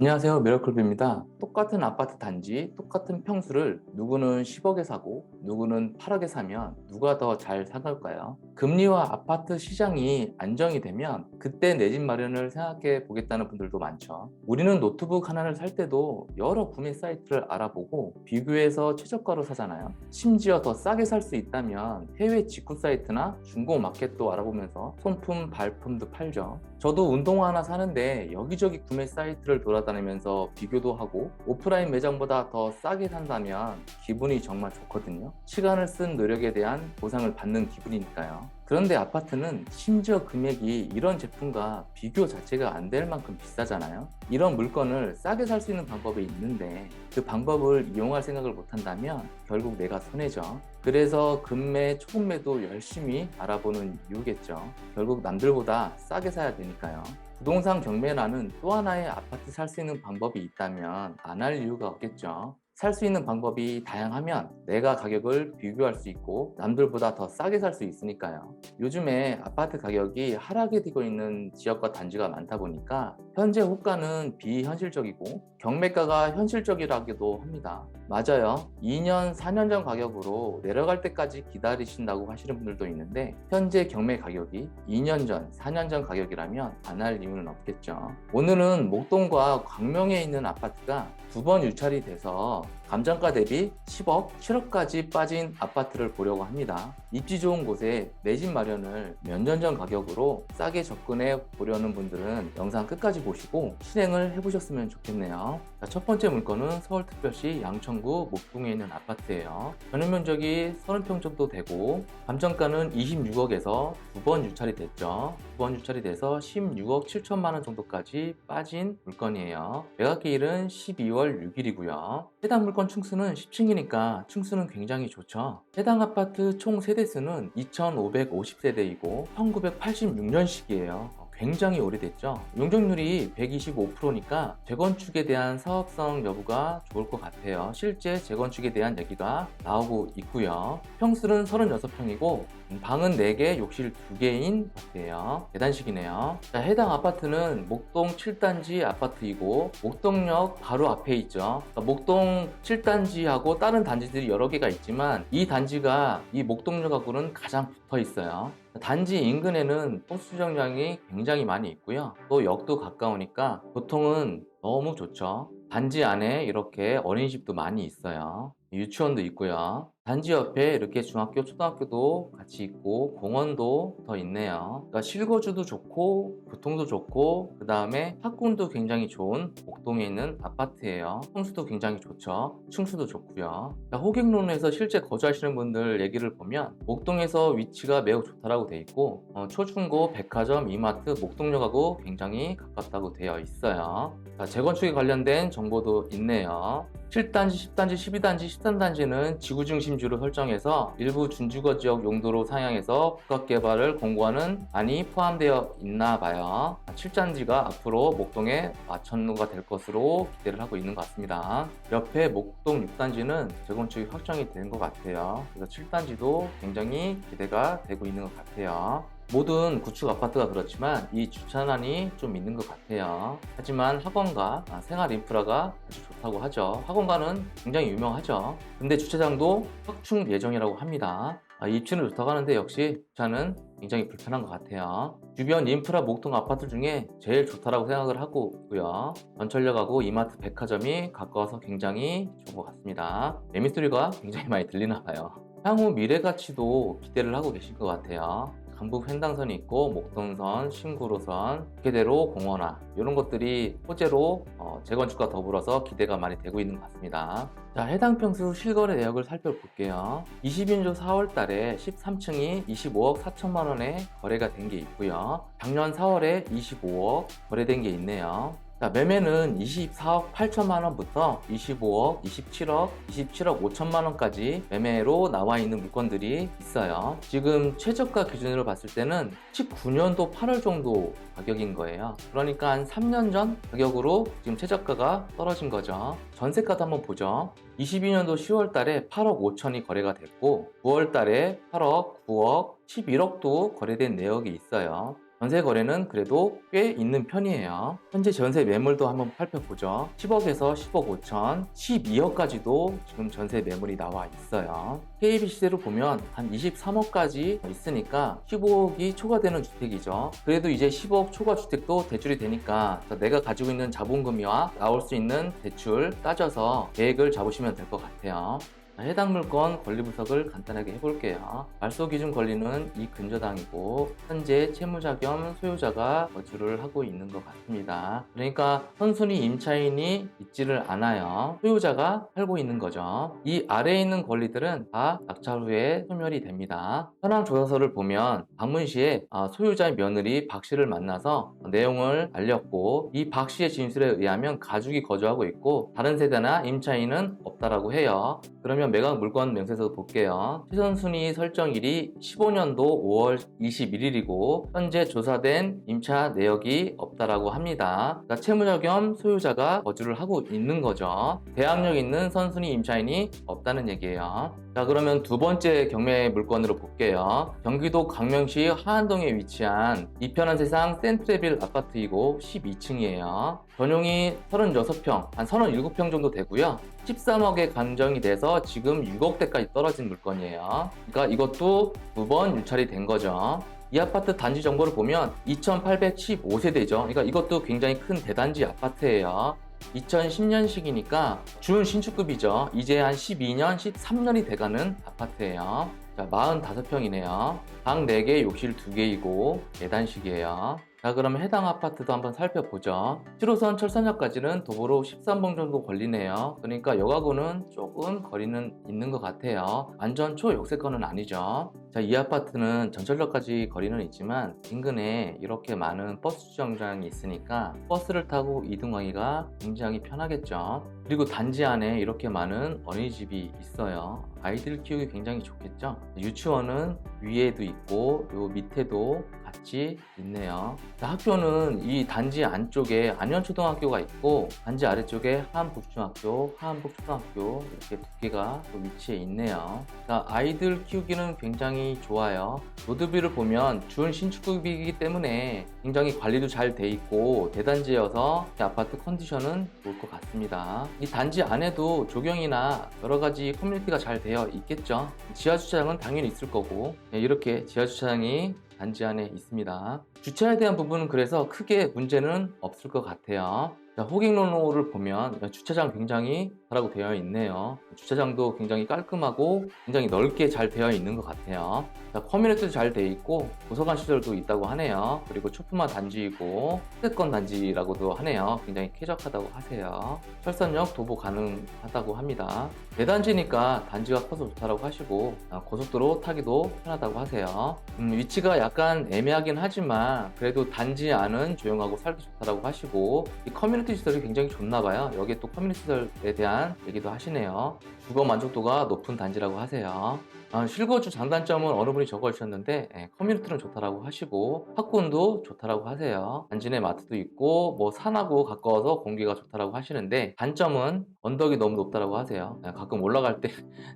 안녕하세요. 미라클뷰입니다. 똑같은 아파트 단지, 똑같은 평수를 누구는 10억에 사고 누구는 8억에 사면 누가 더 잘 사갈까요? 금리와 아파트 시장이 안정이 되면 그때 내 집 마련을 생각해 보겠다는 분들도 많죠. 우리는 노트북 하나를 살 때도 여러 구매 사이트를 알아보고 비교해서 최저가로 사잖아요. 심지어 더 싸게 살 수 있다면 해외 직구 사이트나 중고 마켓도 알아보면서 손품, 발품도 팔죠. 저도 운동화 하나 사는데 여기저기 구매 사이트를 돌아다니면서 비교도 하고 오프라인 매장보다 더 싸게 산다면 기분이 정말 좋거든요. 시간을 쓴 노력에 대한 보상을 받는 기분이니까요. 그런데 아파트는 심지어 금액이 이런 제품과 비교 자체가 안 될 만큼 비싸잖아요. 이런 물건을 싸게 살 수 있는 방법이 있는데 그 방법을 이용할 생각을 못 한다면 결국 내가 손해죠. 그래서 급매, 초급매도 열심히 알아보는 이유겠죠. 결국 남들보다 싸게 사야 되니까요. 부동산 경매라는 또 하나의 아파트 살 수 있는 방법이 있다면 안 할 이유가 없겠죠. 살 수 있는 방법이 다양하면 내가 가격을 비교할 수 있고 남들보다 더 싸게 살 수 있으니까요. 요즘에 아파트 가격이 하락이 되고 있는 지역과 단지가 많다 보니까 현재 호가는 비현실적이고 경매가가 현실적이라기도 합니다. 맞아요. 2년, 4년 전 가격으로 내려갈 때까지 기다리신다고 하시는 분들도 있는데 현재 경매 가격이 2년 전, 4년 전 가격이라면 안 할 이유는 없겠죠. 오늘은 목동과 광명에 있는 아파트가 두 번 유찰이 돼서 감정가 대비 10억, 7억까지 빠진 아파트를 보려고 합니다. 입지 좋은 곳에 내 집 마련을 몇 년 전 가격으로 싸게 접근해 보려는 분들은 영상 끝까지 보시고 실행을 해보셨으면 좋겠네요. 자, 첫 번째 물건은 서울특별시 양천구 목동에 있는 아파트예요. 전용 면적이 30평 정도 되고 감정가는 26억에서 두 번 유찰이 됐죠. 두 번 유찰이 돼서 16억 7천만 원 정도까지 빠진 물건이에요. 매각기일은 12월 6일이고요. 해당 물건 층수는 10층이니까 층수는 굉장히 좋죠. 해당 아파트 총 세대수는 2550세대이고 1986년식이에요. 굉장히 오래됐죠. 용적률이 125%니까 재건축에 대한 사업성 여부가 좋을 것 같아요. 실제 재건축에 대한 얘기가 나오고 있고요. 평수는 36평이고 방은 4개, 욕실 2개인 아파트예요. 계단식이네요. 자, 해당 아파트는 목동 7단지 아파트이고 목동역 바로 앞에 있죠. 목동 7단지하고 다른 단지들이 여러 개가 있지만 이 단지가 이 목동역하고는 가장 붙어 있어요. 단지 인근에는 버스 정류장이 굉장히 많이 있고요. 또 역도 가까우니까 교통은 너무 좋죠. 단지 안에 이렇게 어린이집도 많이 있어요. 유치원도 있고요. 단지 옆에 이렇게 중학교, 초등학교도 같이 있고 공원도 더 있네요. 그러니까 실거주도 좋고 교통도 좋고 그 다음에 학군도 굉장히 좋은 목동에 있는 아파트예요. 평수도 굉장히 좋죠. 층수도 좋고요. 그러니까 호객론에서 실제 거주하시는 분들 얘기를 보면 목동에서 위치가 매우 좋다라고 돼 있고 초중고 백화점, 이마트, 목동역하고 굉장히 가깝다고 되어 있어요. 자, 재건축에 관련된 정보도 있네요. 7단지, 10단지, 12단지, 13단지는 지구 중심주로 설정해서 일부 준주거 지역 용도로 상향해서 복합개발을 공고하는 안이 포함되어 있나 봐요. 7단지가 앞으로 목동의 마천루가 될 것으로 기대를 하고 있는 것 같습니다. 옆에 목동 6단지는 재건축이 확정이 된 것 같아요. 그래서 7단지도 굉장히 기대가 되고 있는 것 같아요. 모든 구축 아파트가 그렇지만 이 주차난이 좀 있는 것 같아요. 하지만 학원가, 생활 인프라가 아주 좋다고 하죠. 학원가는 굉장히 유명하죠. 근데 주차장도 확충 예정이라고 합니다. 입지는 좋다고 하는데 역시 주차는 굉장히 불편한 것 같아요. 주변 인프라 목동 아파트 중에 제일 좋다라고 생각을 하고 있고요. 전철역하고 이마트 백화점이 가까워서 굉장히 좋은 것 같습니다. 매미소리가 굉장히 많이 들리나 봐요. 향후 미래 가치도 기대를 하고 계실 것 같아요. 강북 횡단선이 있고 목동선, 신구로선, 개대로 공원화 이런 것들이 호재로 재건축과 더불어서 기대가 많이 되고 있는 것 같습니다. 자, 해당 평수 실거래 내역을 살펴볼게요. 22년도 4월 달에 13층이 25억 4천만 원에 거래가 된 게 있고요. 작년 4월에 25억 거래된 게 있네요. 자, 매매는 24억 8천만 원부터 25억, 27억, 27억 5천만 원까지 매매로 나와 있는 물건들이 있어요. 지금 최저가 기준으로 봤을 때는 19년도 8월 정도 가격인 거예요. 그러니까 한 3년 전 가격으로 지금 최저가가 떨어진 거죠. 전세가도 한번 보죠. 22년도 10월 달에 8억 5천이 거래가 됐고 9월 달에 8억, 9억, 11억도 거래된 내역이 있어요. 전세 거래는 그래도 꽤 있는 편이에요. 현재 전세 매물도 한번 살펴보죠. 10억에서 10억 5천, 12억까지도 지금 전세 매물이 나와 있어요. KB 시세로 보면 한 23억까지 있으니까 15억이 초과되는 주택이죠. 그래도 이제 10억 초과 주택도 대출이 되니까 내가 가지고 있는 자본금이와 나올 수 있는 대출 따져서 계획을 잡으시면 될 것 같아요. 해당 물건 권리 분석을 간단하게 해볼게요. 말소 기준 권리는 이 근저당이고 현재 채무자 겸 소유자가 거주를 하고 있는 것 같습니다. 그러니까 선순위 임차인이 있지를 않아요. 소유자가 살고 있는 거죠. 이 아래에 있는 권리들은 다 낙찰 후에 소멸이 됩니다. 현황 조사서를 보면 방문 시에 소유자의 며느리 박 씨를 만나서 내용을 알렸고 이 박 씨의 진술에 의하면 가족이 거주하고 있고 다른 세대나 임차인은 없다라고 해요. 그러면 매각 물건 명세서 볼게요. 최선순위 설정일이 15년도 5월 21일이고 현재 조사된 임차 내역이 없다라고 합니다. 그러니까 채무자 겸 소유자가 거주를 하고 있는 거죠. 대항력 있는 선순위 임차인이 없다는 얘기예요. 자, 그러면 두 번째 경매 물건으로 볼게요. 경기도 광명시 하안동에 위치한 이편한 세상 센트레빌 아파트이고 12층이에요. 전용이 36평, 한 37평 정도 되고요. 13억에 간정이 돼서 지금 6억대까지 떨어진 물건이에요. 그러니까 이것도 두 번 유찰이 된 거죠. 이 아파트 단지 정보를 보면 2815세대죠. 그러니까 이것도 굉장히 큰 대단지 아파트예요. 2010년식이니까 준 신축급이죠. 이제 한 12년, 13년이 돼가는 아파트예요. 자, 45평이네요. 방 4개, 욕실 2개이고 계단식이에요. 자, 그러면 해당 아파트도 한번 살펴보죠. 7호선 철산역까지는 도보로 13분 정도 걸리네요. 그러니까 여가구는 조금 거리는 있는 것 같아요. 완전 초역세권은 아니죠. 자, 이 아파트는 전철역까지 거리는 있지만 인근에 이렇게 많은 버스 정류장이 있으니까 버스를 타고 이동하기가 굉장히 편하겠죠. 그리고 단지 안에 이렇게 많은 어린이집이 있어요. 아이들 키우기 굉장히 좋겠죠. 유치원은 위에도 있고 요 밑에도 같이 있네요. 학교는 이 단지 안쪽에 안현초등학교가 있고 단지 아래쪽에 하안북중학교, 하안북초등학교 이렇게 두 개가 위치해 있네요. 아이들 키우기는 굉장히 좋아요. 로드뷰를 보면 준 신축급이기 때문에 굉장히 관리도 잘 돼 있고 대단지여서 아파트 컨디션은 좋을 것 같습니다. 이 단지 안에도 조경이나 여러 가지 커뮤니티가 잘 되어 있겠죠. 지하주차장은 당연히 있을 거고 이렇게 지하주차장이 단지 안에 있습니다. 주차에 대한 부분은 그래서 크게 문제는 없을 것 같아요. 자, 호갱로로를 보면 주차장 굉장히 잘하고 되어 있네요. 주차장도 굉장히 깔끔하고 굉장히 넓게 잘 되어 있는 것 같아요. 자, 커뮤니티도 잘 되어 있고 도서관 시설도 있다고 하네요. 그리고 초품화 단지이고 수도권 단지라고도 하네요. 굉장히 쾌적하다고 하세요. 철산역 도보 가능하다고 합니다. 대단지니까 단지가 커서 좋다고 하시고 고속도로 타기도 편하다고 하세요. 위치가 약간 애매하긴 하지만 그래도 단지 안은 조용하고 살기 좋다고 하시고 이 커뮤니티 시설이 굉장히 좋나 봐요. 여기에 또 커뮤니티 시설에 대한 얘기도 하시네요. 주거 만족도가 높은 단지라고 하세요. 실거주 장단점은 어느 분이 적어주셨는데 커뮤니티는 좋다라고 하시고 학군도 좋다라고 하세요. 단지 내 마트도 있고 뭐 산하고 가까워서 공기가 좋다라고 하시는데 단점은 언덕이 너무 높다라고 하세요. 가끔 올라갈 때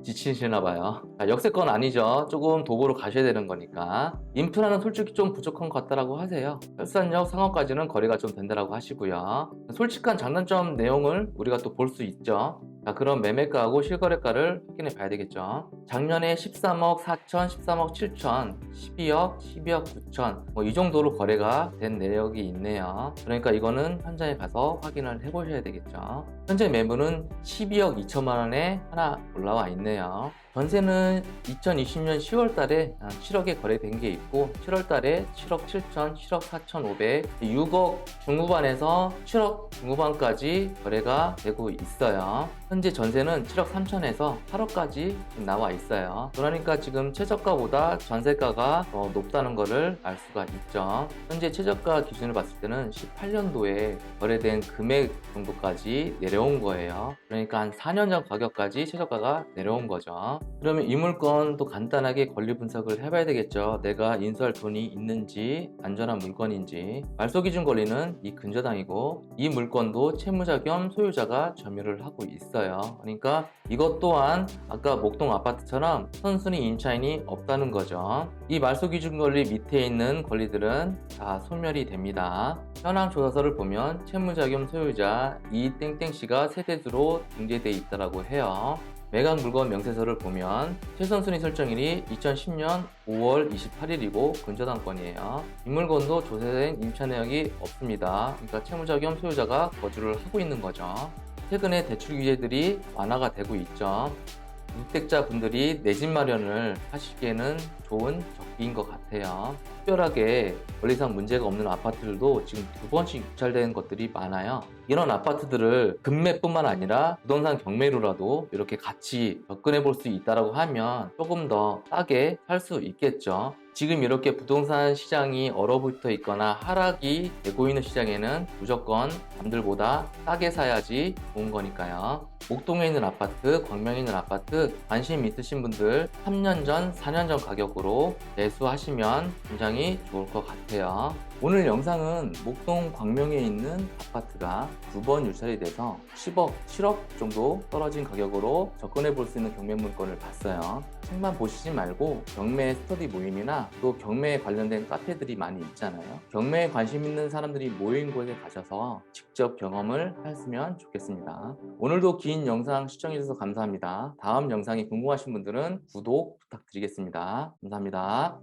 지치시나 봐요. 역세권 아니죠. 조금 도보로 가셔야 되는 거니까. 인프라는 솔직히 좀 부족한 것 같다라고 하세요. 철산역 상업까지는 거리가 좀 된다라고 하시고요. 솔직한 장단점 내용을 우리가 또 볼 수 있죠. 자, 그럼 매매가하고 실거래가를 확인해 봐야 되겠죠. 작년에 13억 4천, 13억 7천, 12억, 12억 9천 이 정도로 거래가 된 내역이 있네요. 그러니까 이거는 현장에 가서 확인을 해보셔야 되겠죠. 현재 매물은 12억 2천만 원에 하나 올라와 있네요. 전세는 2020년 10월 달에 7억에 거래된 게 있고 7월 달에 7억 7천, 7억 4천 5백, 6억 중후반에서 7억 중후반까지 거래가 되고 있어요. 현재 전세는 7억 3천에서 8억까지 나와 있어요. 그러니까 지금 최저가보다 전세가가 더 높다는 것을 알 수가 있죠. 현재 최저가 기준을 봤을 때는 18년도에 거래된 금액 정도까지 내려온 거예요. 그러니까 한 4년 전 가격까지 최저가가 내려온 거죠. 그러면 이 물건도 간단하게 권리 분석을 해봐야 되겠죠. 내가 인수할 돈이 있는지, 안전한 물건인지. 말소기준 권리는 이 근저당이고, 이 물건도 채무자 겸 소유자가 점유를 하고 있어요. 그러니까 이것 또한 아까 목동 아파트처럼 선순위 임차인이 없다는 거죠. 이 말소기준 권리 밑에 있는 권리들은 다 소멸이 됩니다. 현황 조사서를 보면 채무자 겸 소유자 이 땡땡씨가 세대수로 등재되어 있다고 해요. 매각 물건 명세서를 보면 최선순위 설정일이 2010년 5월 28일이고 근저당권이에요. 이 물건도 조세된 임차 내역이 없습니다. 그러니까 채무자 겸 소유자가 거주를 하고 있는 거죠. 최근에 대출 규제들이 완화가 되고 있죠. 무주택자 분들이 내 집 마련을 하시기에는 좋은 적기인 것 같아요. 특별하게 권리상 문제가 없는 아파트들도 지금 2번씩 유찰되는 것들이 많아요. 이런 아파트들을 급매뿐만 아니라 부동산 경매로라도 이렇게 같이 접근해 볼 수 있다고 하면 조금 더 싸게 살 수 있겠죠. 지금 이렇게 부동산 시장이 얼어붙어 있거나 하락이 되고 있는 시장에는 무조건 남들보다 싸게 사야지 좋은 거니까요. 목동에 있는 아파트, 광명에 있는 아파트 관심 있으신 분들 3년 전, 4년 전 가격으로 매수하시면 굉장히 좋을 것 같아요. 오늘 영상은 목동 광명에 있는 아파트가 2번 유찰이 돼서 10억, 7억 정도 떨어진 가격으로 접근해 볼 수 있는 경매 물건을 봤어요. 책만 보시지 말고 경매 스터디 모임이나 또 경매에 관련된 카페들이 많이 있잖아요. 경매에 관심 있는 사람들이 모인 곳에 가셔서 직접 경험을 하셨으면 좋겠습니다. 오늘도 긴 영상 시청해 주셔서 감사합니다. 다음 영상이 궁금하신 분들은 구독 부탁드리겠습니다. 감사합니다.